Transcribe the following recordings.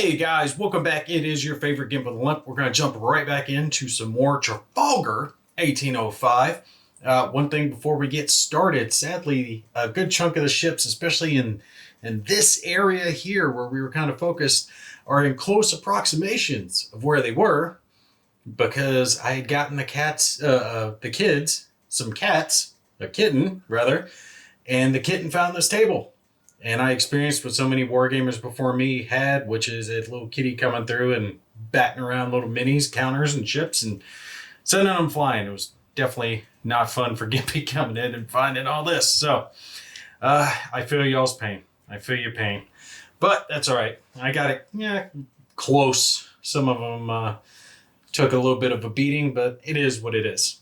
Hey guys, welcome back. It is your favorite Gimp with a Limp. We're going to jump right back into some more Trafalgar 1805. One thing before we get started, sadly, a good chunk of the ships, especially in this area here where we were kind of focused, are in close approximations of where they were because I had gotten the kids, some cats, a kitten rather, and the kitten found this table. And I experienced what so many wargamers before me had, which is a little kitty coming through and batting around little minis, counters, and ships and sending them flying. It was definitely not fun for Gimpy coming in and finding all this. So I feel y'all's pain. I feel your pain. But that's all right. I got it close. Some of them took a little bit of a beating, but it is what it is.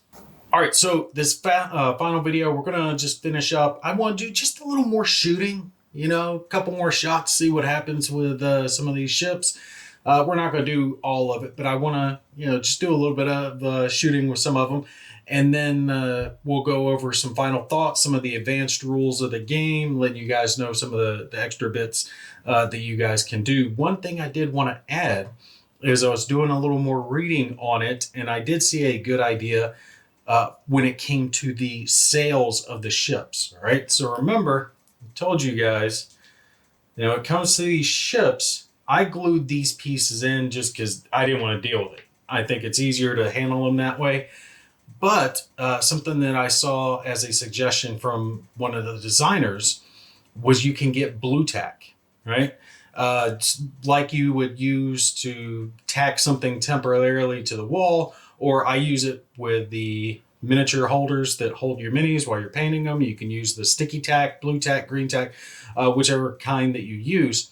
All right, so this final video, we're going to just finish up. I want to do just a little more shooting. A couple more shots, see what happens with some of these ships. We're not going to do all of it, but I want to, just do a little bit of shooting with some of them. And then we'll go over some final thoughts, some of the advanced rules of the game, let you guys know some of the extra bits that you guys can do. One thing I did want to add is I was doing a little more reading on it, and I did see a good idea when it came to the sails of the ships. All right, so remember, told you guys, when it comes to these ships, I glued these pieces in just because I didn't want to deal with it. I think it's easier to handle them that way. But something that I saw as a suggestion from one of the designers was you can get blue tack, right? Like you would use to tack something temporarily to the wall, or I use it with the miniature holders that hold your minis while you're painting them. You can use the sticky tack, blue tack, green tack, whichever kind that you use,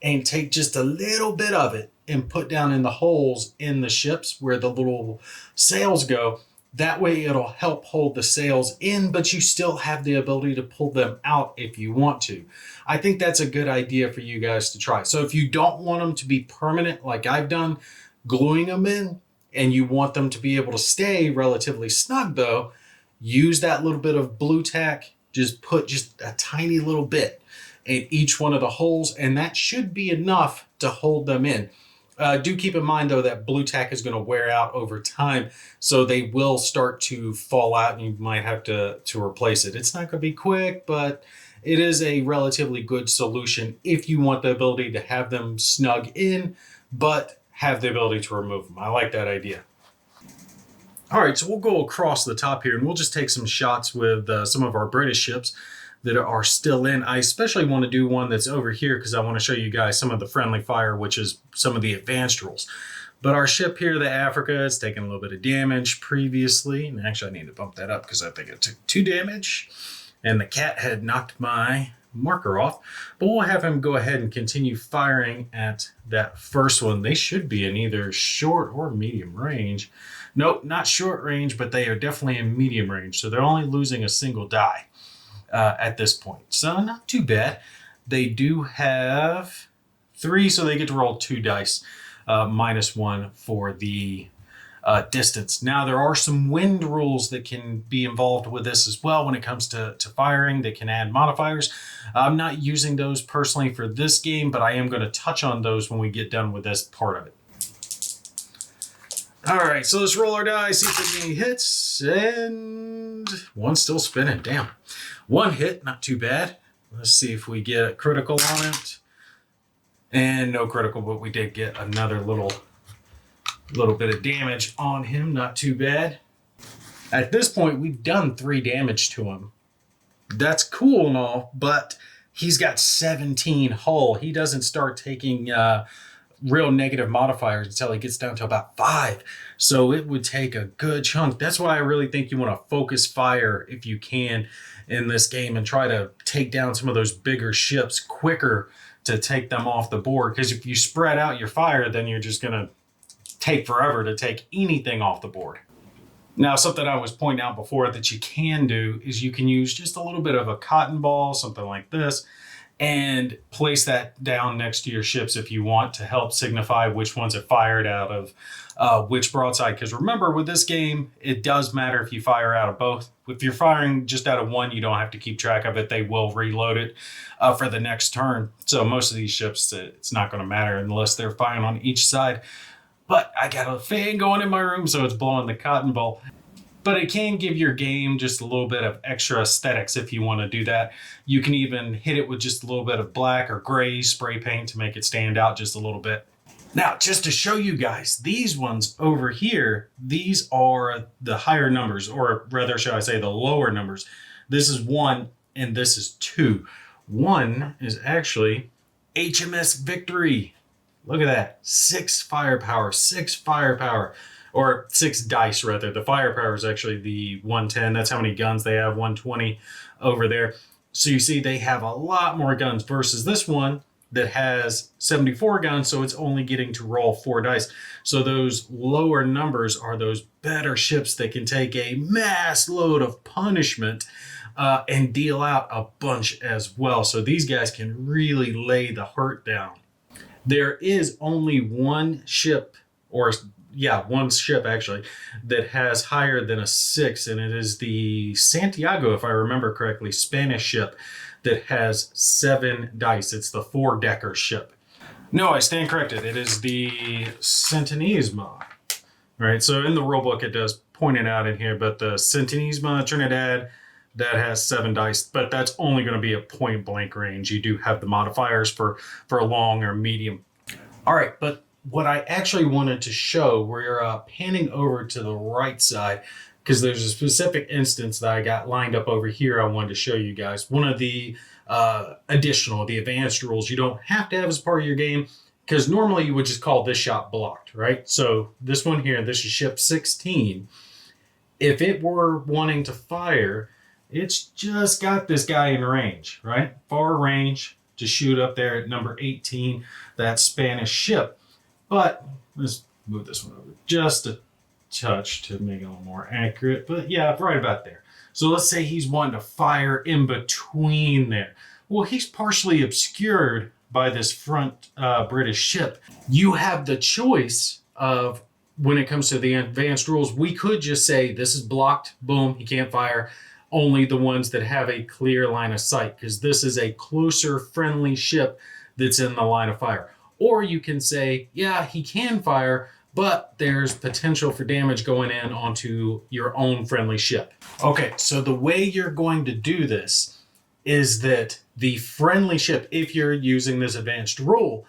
and take just a little bit of it and put down in the holes in the ships where the little sails go. That way it'll help hold the sails in, but you still have the ability to pull them out if you want to. I think that's a good idea for you guys to try. So if you don't want them to be permanent like I've done, gluing them in, and you want them to be able to stay relatively snug though, use that little bit of blue tack. Just put just a tiny little bit in each one of the holes, and that should be enough to hold them in. Do keep in mind though that blue tack is going to wear out over time, so they will start to fall out and you might have to replace it. It's not going to be quick, but it is a relatively good solution if you want the ability to have them snug in, but have the ability to remove them. I like that idea. All right, so we'll go across the top here and we'll just take some shots with some of our British ships that are still in. I especially want to do one that's over here because I want to show you guys some of the friendly fire, which is some of the advanced rules. But our ship here, the Africa, is taking a little bit of damage previously. And actually I need to bump that up because I think it took 2 damage. And the cat had knocked my marker off, but we'll have him go ahead and continue firing at that first one. They should be in either short or medium range. Nope, not short range, but they are definitely in medium range. So they're only losing a single die at this point. So not too bad. They do have 3, so they get to roll 2 dice, -1 for the distance. Now, there are some wind rules that can be involved with this as well when it comes to firing. They can add modifiers. I'm not using those personally for this game, but I am going to touch on those when we get done with this part of it. All right, so let's roll our dice, see if there's any hits, and one's still spinning. Damn. 1 hit, not too bad. Let's see if we get a critical on it. And no critical, but we did get another little bit of damage on him. Not too bad. At this point, we've done 3 damage to him. That's cool and all, but he's got 17 hull. He doesn't start taking real negative modifiers until he gets down to about 5. So it would take a good chunk. That's why I really think you want to focus fire if you can in this game and try to take down some of those bigger ships quicker to take them off the board. Because if you spread out your fire, then you're just going to take forever to take anything off the board. Now, something I was pointing out before that you can do is you can use just a little bit of a cotton ball, something like this, and place that down next to your ships if you want to help signify which ones are fired out of which broadside. Because remember, with this game, it does matter if you fire out of both. If you're firing just out of one, you don't have to keep track of it. They will reload it for the next turn. So most of these ships, it's not going to matter unless they're firing on each side. But I got a fan going in my room, so it's blowing the cotton ball. But it can give your game just a little bit of extra aesthetics if you want to do that. You can even hit it with just a little bit of black or gray spray paint to make it stand out just a little bit. Now, just to show you guys, these ones over here, these are the higher numbers, or rather, shall I say, the lower numbers. This is 1 and this is 2. 1 is actually HMS Victory. Look at that. 6 firepower, 6 firepower. Or 6 dice, rather. The firepower is actually the 110. That's how many guns they have, 120 over there. So you see they have a lot more guns versus this one that has 74 guns, so it's only getting to roll 4 dice. So those lower numbers are those better ships that can take a mass load of punishment and deal out a bunch as well. So these guys can really lay the hurt down. There is only one ship, one ship actually, that has higher than a 6, and it is the Santiago, if I remember correctly, Spanish ship that has 7 dice. It's the 4-decker ship. No, I stand corrected. It is the Centenisma. Right, so in the rulebook it does point it out in here, but the Centenisma Trinidad, that has 7 dice, but that's only going to be a point blank range. You do have the modifiers for a long or medium. All right, but what I actually wanted to show, we're panning over to the right side because there's a specific instance that I got lined up over here I wanted to show you guys. One of the the advanced rules you don't have to have as part of your game, because normally you would just call this shot blocked, right? So this one here, this is ship 16. If it were wanting to fire, it's just got this guy in range, right? Far range to shoot up there at number 18, that Spanish ship. But let's move this one over just a touch to make it a little more accurate. But yeah, right about there. So let's say he's wanting to fire in between there. Well, he's partially obscured by this front British ship. You have the choice of, when it comes to the advanced rules, we could just say this is blocked, boom, he can't fire. Only the ones that have a clear line of sight, because this is a closer friendly ship that's in the line of fire. Or you can say, yeah, he can fire, but there's potential for damage going in onto your own friendly ship. Okay, so the way you're going to do this is that the friendly ship, if you're using this advanced rule,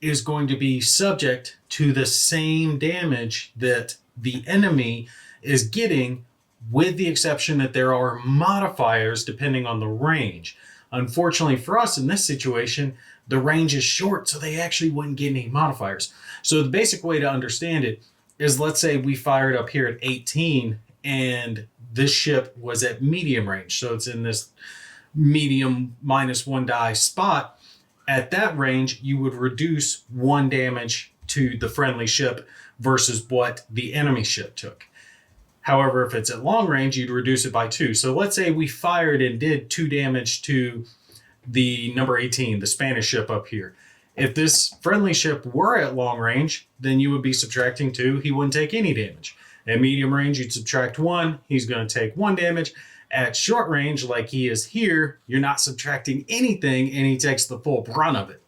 is going to be subject to the same damage that the enemy is getting, with the exception that there are modifiers depending on the range. Unfortunately for us in this situation, the range is short, so they actually wouldn't get any modifiers. So the basic way to understand it is, let's say we fired up here at 18 and this ship was at medium range. So it's in this medium -1 die spot. At that range, you would reduce 1 damage to the friendly ship versus what the enemy ship took. However, if it's at long range, you'd reduce it by 2. So let's say we fired and did 2 damage to the number 18, the Spanish ship up here. If this friendly ship were at long range, then you would be subtracting 2. He wouldn't take any damage. At medium range, you'd subtract 1. He's going to take 1 damage. At short range, like he is here, you're not subtracting anything, and he takes the full brunt of it.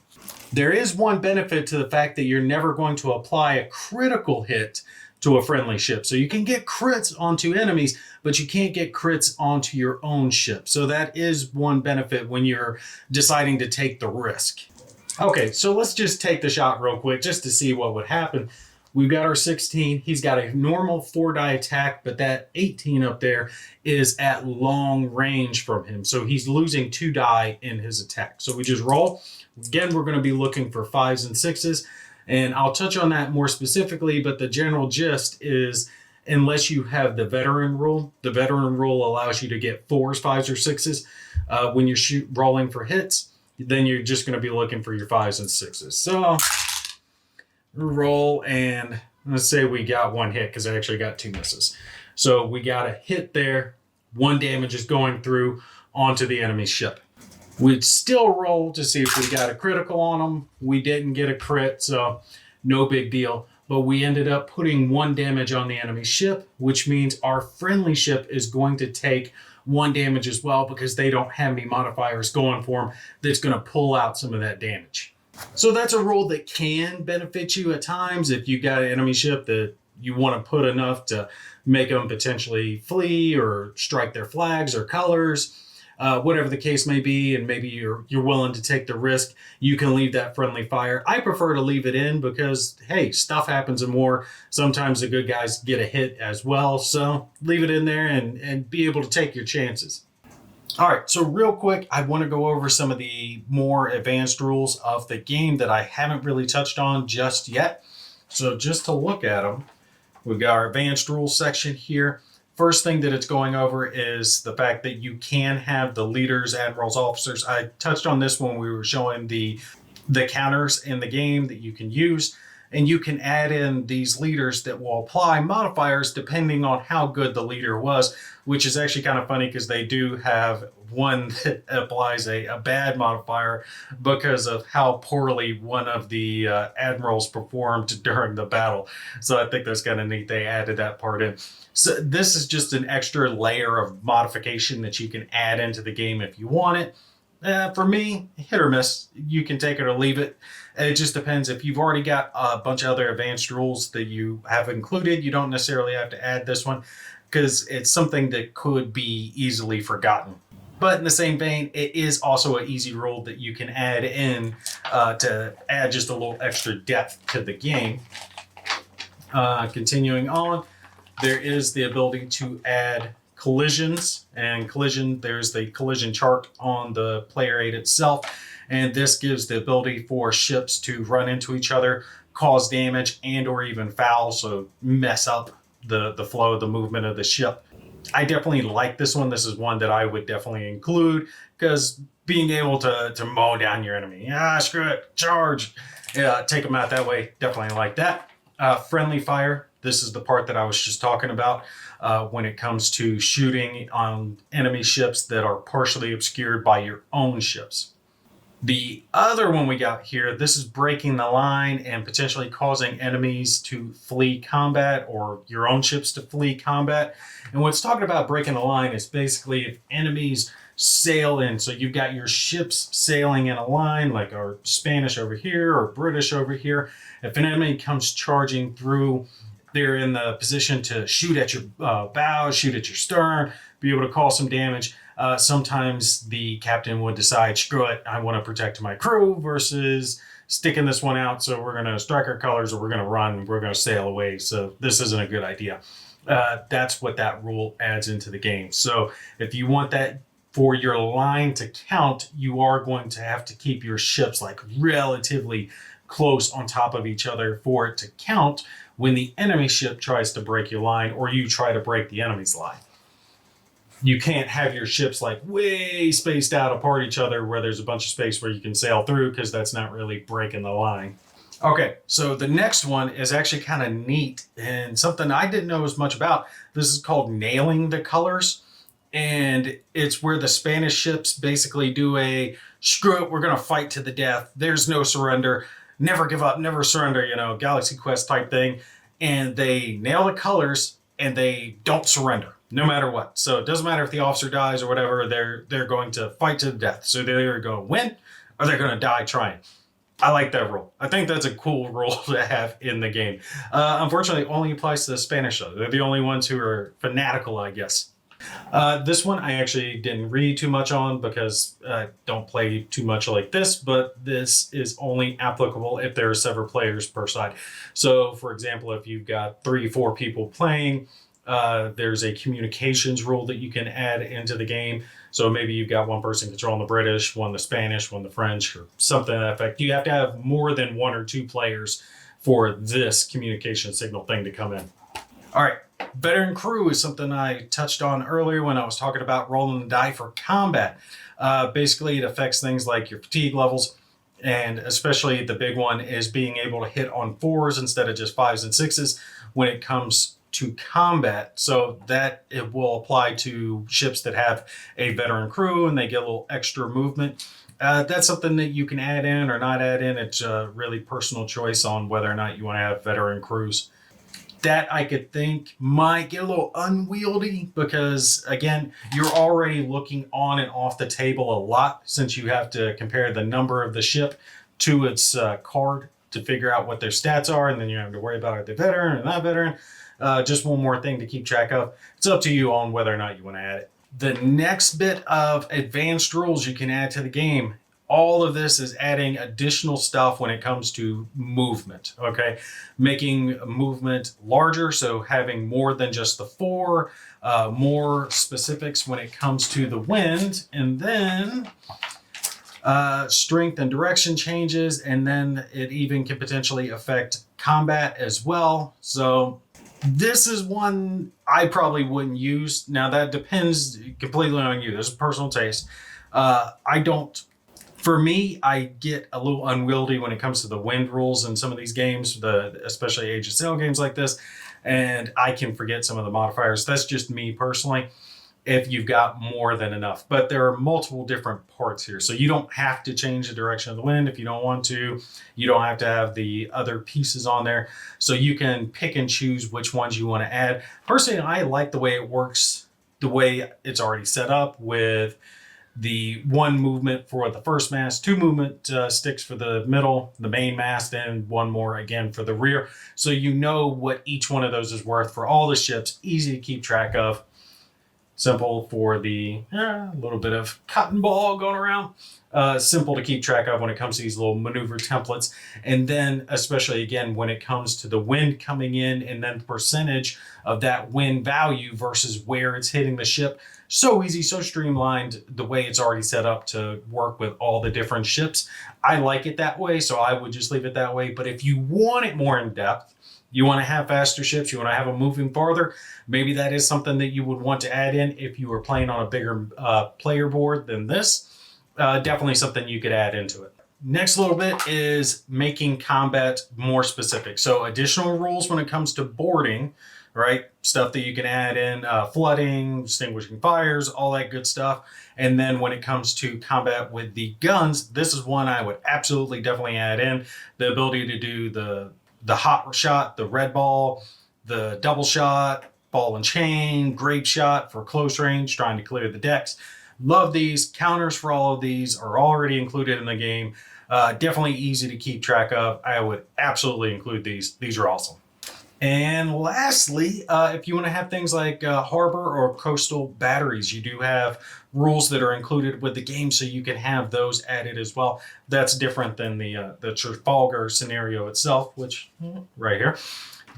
There is one benefit to the fact that you're never going to apply a critical hit to a friendly ship. So you can get crits onto enemies, but you can't get crits onto your own ship. So that is one benefit when you're deciding to take the risk. Okay, so let's just take the shot real quick just to see what would happen. We've got our 16. He's got a normal 4-die attack, but that 18 up there is at long range from him. So he's losing 2 die in his attack. So we just roll. Again, we're going to be looking for 5s and 6s. And I'll touch on that more specifically, but the general gist is, unless you have the veteran rule allows you to get 4s, 5s, or 6s when you're rolling for hits. Then you're just going to be looking for your 5s and 6s. So roll, and let's say we got 1 hit, because I actually got 2 misses. So we got a hit there. 1 damage is going through onto the enemy ship. We'd still roll to see if we got a critical on them. We didn't get a crit, so no big deal. But we ended up putting 1 damage on the enemy ship, which means our friendly ship is going to take 1 damage as well because they don't have any modifiers going for them that's going to pull out some of that damage. So that's a rule that can benefit you at times if you got an enemy ship that you want to put enough to make them potentially flee or strike their flags or colors. Whatever the case may be, and maybe you're willing to take the risk, you can leave that friendly fire. I prefer to leave it in because, hey, stuff happens in war. Sometimes the good guys get a hit as well, so leave it in there and be able to take your chances. All right, so real quick, I want to go over some of the more advanced rules of the game that I haven't really touched on just yet. So just to look at them, we've got our advanced rules section here. First thing that it's going over is the fact that you can have the leaders, admirals, officers. I touched on this when we were showing the counters in the game that you can use. And you can add in these leaders that will apply modifiers depending on how good the leader was, which is actually kind of funny because they do have one that applies a bad modifier because of how poorly one of the admirals performed during the battle. So I think that's kind of neat. They added that part in. So this is just an extra layer of modification that you can add into the game if you want it. For me, hit or miss. You can take it or leave it. It just depends. If you've already got a bunch of other advanced rules that you have included, you don't necessarily have to add this one because it's something that could be easily forgotten. But in the same vein, it is also an easy rule that you can add in to add just a little extra depth to the game. Continuing on, there is the ability to add collisions, and there's the collision chart on the player aid itself, and this gives the ability for ships to run into each other, cause damage, and or even foul, so mess up the flow, the movement of the ship. I definitely like this one. This is one that I would definitely include because being able to mow down your enemy, screw it, charge, take them out that way, definitely like that. Friendly fire. This is the part that I was just talking about when it comes to shooting on enemy ships that are partially obscured by your own ships. The other one we got here, this is breaking the line and potentially causing enemies to flee combat or your own ships to flee combat. And what's talking about breaking the line is basically if enemies sail in. So you've got your ships sailing in a line, like our Spanish over here or British over here. If an enemy comes charging through, they're in the position to shoot at your bow, shoot at your stern, be able to cause some damage. Sometimes the captain would decide, screw it, I want to protect my crew versus sticking this one out. So we're going to strike our colors or we're going to run, we're going to sail away. So this isn't a good idea. That's what that rule adds into the game. So if you want that for your line to count, you are going to have to keep your ships like relatively close on top of each other for it to count when the enemy ship tries to break your line or you try to break the enemy's line. You can't have your ships like way spaced out apart each other where there's a bunch of space where you can sail through because that's not really breaking the line. Okay, so the next one is actually kind of neat and something I didn't know as much about. This is called nailing the colors. And it's where the Spanish ships basically do a screw it, we're going to fight to the death. There's no surrender. Never give up, never surrender, Galaxy Quest type thing. And they nail the colors and they don't surrender no matter what. So it doesn't matter if the officer dies or whatever, they're going to fight to the death. So they're either going to win or they're going to die trying. I like that rule. I think that's a cool rule to have in the game. Unfortunately, it only applies to the Spanish though. They're the only ones who are fanatical, I guess. This one I actually didn't read too much on because I don't play too much like this, but this is only applicable if there are several players per side. So for example, if you've got 3-4 people playing, there's a communications rule that you can add into the game. So maybe you've got one person controlling the British, one the Spanish, one the French, or something to that effect. You have to have more than 1 or 2 players for this communication signal thing to come in. All right. Veteran crew is something I touched on earlier when I was talking about rolling the die for combat. Basically, it affects things like your fatigue levels, and especially the big one is being able to hit on 4s instead of just 5s and 6s when it comes to combat, so that it will apply to ships that have a veteran crew and they get a little extra movement. That's something that you can add in or not add in. It's a really personal choice on whether or not you want to have veteran crews. That I could think might get a little unwieldy because, again, you're already looking on and off the table a lot since you have to compare the number of the ship to its card to figure out what their stats are, and then you have to worry about are they veteran or not veteran. Just one more thing to keep track of. It's up to you on whether or not you want to add it. The next bit of advanced rules you can add to the game, all of this is adding additional stuff when it comes to movement, okay? Making movement larger, so having more than just the 4, more specifics when it comes to the wind, and then strength and direction changes, and then it even can potentially affect combat as well. So this is one I probably wouldn't use. Now that depends completely on you. This is personal taste. For me, I get a little unwieldy when it comes to the wind rules in some of these games, especially Age of Sail games like this, and I can forget some of the modifiers. That's just me personally, if you've got more than enough. But there are multiple different parts here, so you don't have to change the direction of the wind if you don't want to. You don't have to have the other pieces on there, so you can pick and choose which ones you want to add. Personally, I like the way it works, the way it's already set up with the 1 movement for the first mast, 2 movement sticks for the middle, the main mast, and 1 more again for the rear. So you know what each one of those is worth for all the ships, easy to keep track of. Simple for the little bit of cotton ball going around. Simple to keep track of when it comes to these little maneuver templates. And then especially again, when it comes to the wind coming in and then the percentage of that wind value versus where it's hitting the ship. So easy, so streamlined the way it's already set up to work with all the different ships. I like it that way, so I would just leave it that way. But if you want it more in depth, you want to have faster ships, you want to have them moving farther, maybe that is something that you would want to add in if you were playing on a bigger player board than this. Definitely something you could add into it. Next little bit is making combat more specific. So additional rules when it comes to boarding, right? Stuff that you can add in, flooding, extinguishing fires, all that good stuff. And then when it comes to combat with the guns, this is one I would absolutely definitely add in. The ability to do the hot shot, the red ball, the double shot, ball and chain, grape shot for close range, trying to clear the decks. Love these. Counters for all of these are already included in the game. Definitely easy to keep track of. I would absolutely include these. These are awesome. And lastly, if you want to have things like harbor or coastal batteries, you do have rules that are included with the game, so you can have those added as well. That's different than the Trafalgar scenario itself, which right here.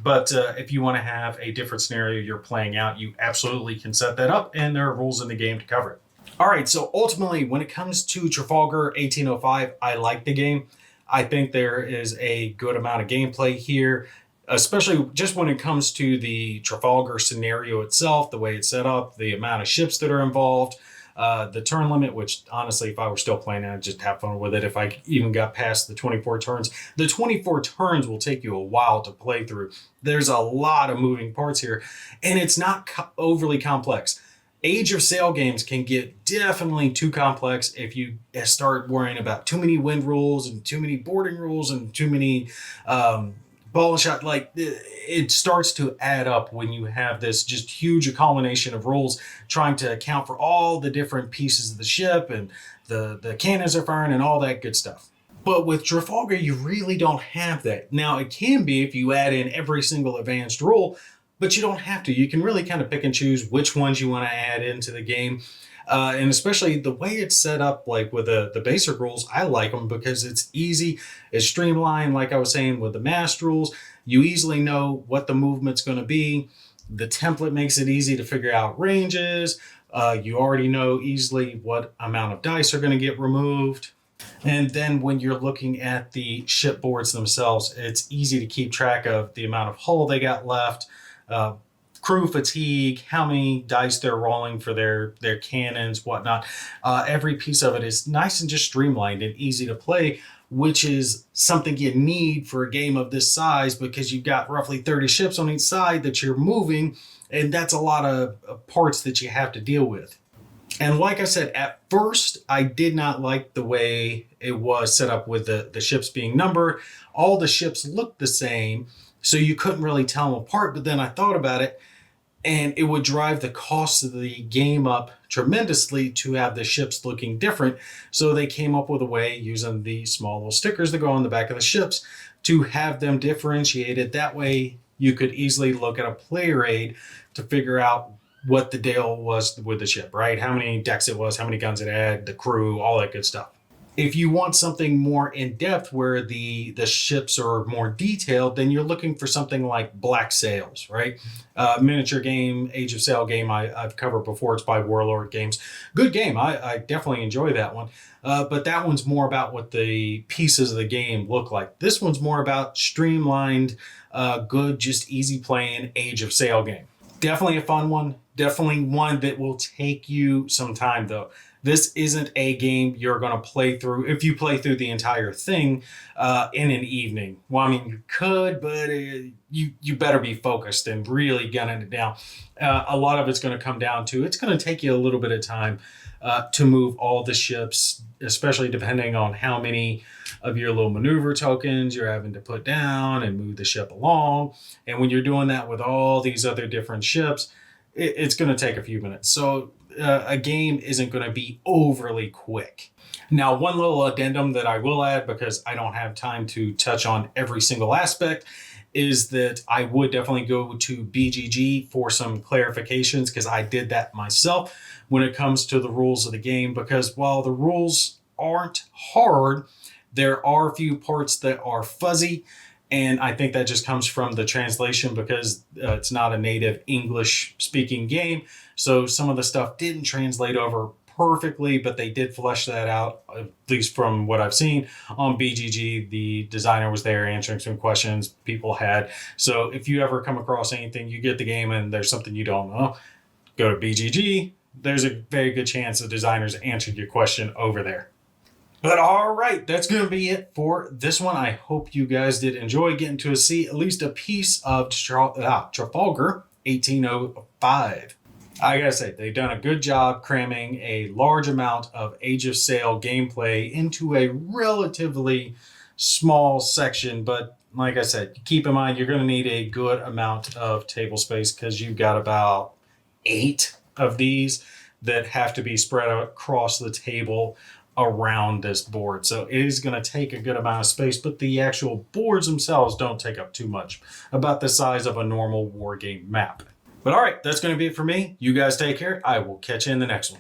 But if you want to have a different scenario you're playing out, you absolutely can set that up, and there are rules in the game to cover it. All right, so ultimately, when it comes to Trafalgar 1805, I like the game. I think there is a good amount of gameplay here, especially just when it comes to the Trafalgar scenario itself, the way it's set up, the amount of ships that are involved, the turn limit, which honestly, if I were still playing, I'd just have fun with it if I even got past the 24 turns. The 24 turns will take you a while to play through. There's a lot of moving parts here, and it's not overly complex. Age of Sail games can get definitely too complex if you start worrying about too many wind rules and too many boarding rules and too many ball and shot. Like, it starts to add up when you have this just huge culmination of rules trying to account for all the different pieces of the ship and the cannons are firing and all that good stuff. But with Trafalgar, you really don't have that. Now, it can be if you add in every single advanced rule, but you don't have to. You can really kind of pick and choose which ones you want to add into the game. And especially the way it's set up, like with the basic rules, I like them because it's easy, it's streamlined. Like I was saying with the mast rules, you easily know what the movement's going to be. The template makes it easy to figure out ranges. You already know easily what amount of dice are going to get removed. And then when you're looking at the ship boards themselves, it's easy to keep track of the amount of hull they got left, crew fatigue, how many dice they're rolling for their cannons, whatnot. Every piece of it is nice and just streamlined and easy to play which is something you need for a game of this size because you've got roughly 30 ships on each side that you're moving, and that's a lot of parts that you have to deal with. And like I said, at first, I did not like the way it was set up with the ships being numbered. All the ships looked the same, so you couldn't really tell them apart. But then I thought about it, and it would drive the cost of the game up tremendously to have the ships looking different. So they came up with a way, using the small little stickers that go on the back of the ships, to have them differentiated. That way you could easily look at a player aid to figure out what the deal was with the ship, right? How many decks it was, how many guns it had, the crew, all that good stuff. If you want something more in-depth where the ships are more detailed, then you're looking for something like Black Sails, right? Miniature game, Age of Sail game I've covered before. It's by Warlord Games. Good game. I definitely enjoy that one. But that one's more about what the pieces of the game look like. This one's more about streamlined, good, just easy playing Age of Sail game. Definitely a fun one. Definitely one that will take you some time, though. This isn't a game you're going to play through, if you play through the entire thing, in an evening. Well, I mean, you could, but you better be focused and really gunning it down. A lot of it's going to come down to, it's going to take you a little bit of time to move all the ships, especially depending on how many of your little maneuver tokens you're having to put down and move the ship along. And when you're doing that with all these other different ships, it's going to take a few minutes. So a game isn't going to be overly quick. Now, one little addendum that I will add, because I don't have time to touch on every single aspect, is that I would definitely go to BGG for some clarifications, because I did that myself when it comes to the rules of the game. Because while the rules aren't hard, there are a few parts that are fuzzy. And I think that just comes from the translation, because it's not a native English speaking game. So some of the stuff didn't translate over perfectly, but they did flesh that out, at least from what I've seen on BGG. The designer was there answering some questions people had. So if you ever come across anything, you get the game and there's something you don't know, go to BGG. There's a very good chance the designers answered your question over there. But all right, that's going to be it for this one. I hope you guys did enjoy getting to see at least a piece of Trafalgar 1805. I gotta say, they've done a good job cramming a large amount of Age of Sail gameplay into a relatively small section. But like I said, keep in mind, you're going to need a good amount of table space, because you've got about 8 of these that have to be spread across the table around this board. So it is going to take a good amount of space, but the actual boards themselves don't take up too much, about the size of a normal war game map. But all right, that's going to be it for me. You guys take care. I will catch you in the next one.